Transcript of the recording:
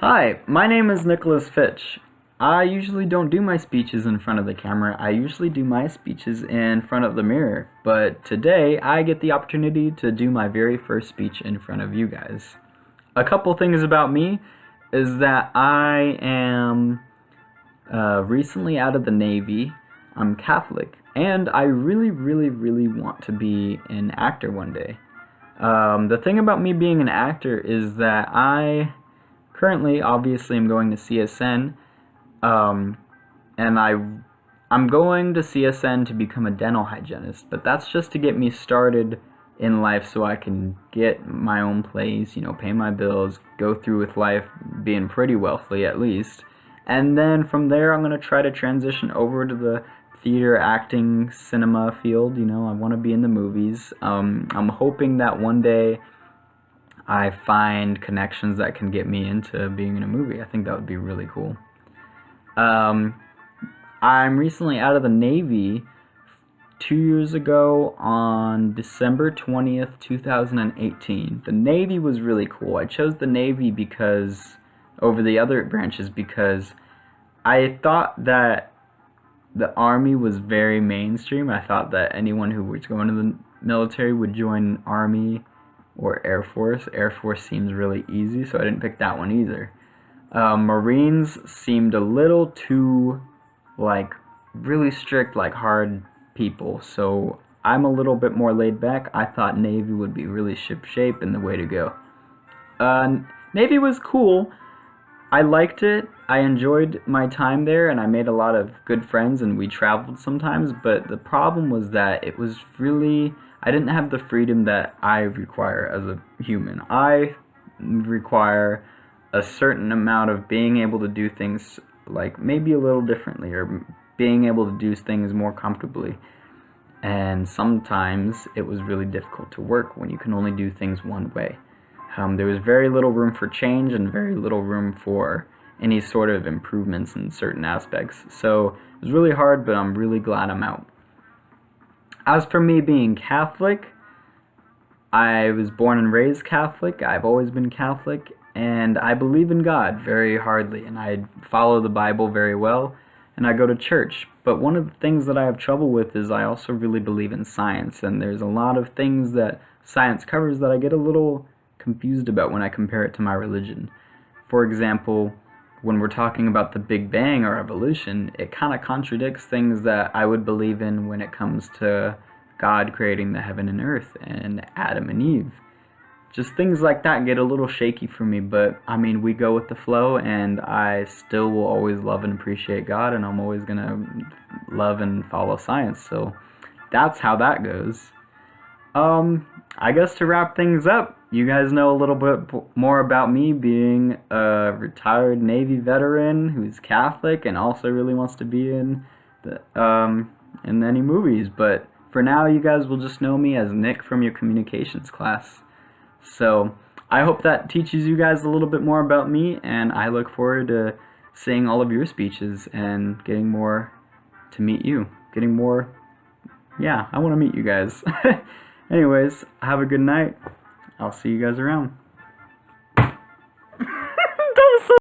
Hi, my name is Nicholas Fitch. I usually don't do my speeches in front of the camera. I usually do my speeches in front of the mirror. But today, I get the opportunity to do my very first speech in front of you guys. A couple things about me is that I am recently out of the Navy. I'm Catholic. And I really want to be an actor one day. The thing about me being an actor is that currently, obviously, I'm going to CSN, and I'm going to CSN to become a dental hygienist, but that's just to get me started in life so I can get my own place, pay my bills, go through with life being pretty wealthy at least. And then from there, I'm going to try to transition over to the theater, acting, cinema field. I want to be in the movies. I'm hoping that one day I find connections that can get me into being in a movie. I think that would be really cool. I'm recently out of the Navy 2 years ago on December 20th, 2018. The Navy was really cool. I chose the Navy over the other branches because I thought that the Army was very mainstream. I thought that anyone who was going to the military would join Army or Air Force. Air Force seems really easy, so I didn't pick that one either. Marines seemed a little too, really strict, hard people, so I'm a little bit more laid back. I thought Navy would be really ship-shape and the way to go. Navy was cool. I liked it. I enjoyed my time there, and I made a lot of good friends, and we traveled sometimes, but the problem was that I didn't have the freedom that I require as a human. I require a certain amount of being able to do things maybe a little differently, or being able to do things more comfortably. And sometimes it was really difficult to work when you can only do things one way. There was very little room for change and very little room for any sort of improvements in certain aspects. So it was really hard, but I'm really glad I'm out. As for me being Catholic, I was born and raised Catholic. I've always been Catholic, and I believe in God very hardly, and I follow the Bible very well, and I go to church. But one of the things that I have trouble with is I also really believe in science, and there's a lot of things that science covers that I get a little confused about when I compare it to my religion. For example, when we're talking about the Big Bang or evolution, it kind of contradicts things that I would believe in when it comes to God creating the heaven and earth and Adam and Eve. Just things like that get a little shaky for me, but we go with the flow, and I still will always love and appreciate God, and I'm always going to love and follow science, so that's how that goes. I guess to wrap things up, you guys know a little bit more about me being a retired Navy veteran who's Catholic and also really wants to be in any movies. But for now, you guys will just know me as Nick from your communications class. So I hope that teaches you guys a little bit more about me, and I look forward to seeing all of your speeches and getting more to meet you. I want to meet you guys. Anyways, have a good night. I'll see you guys around.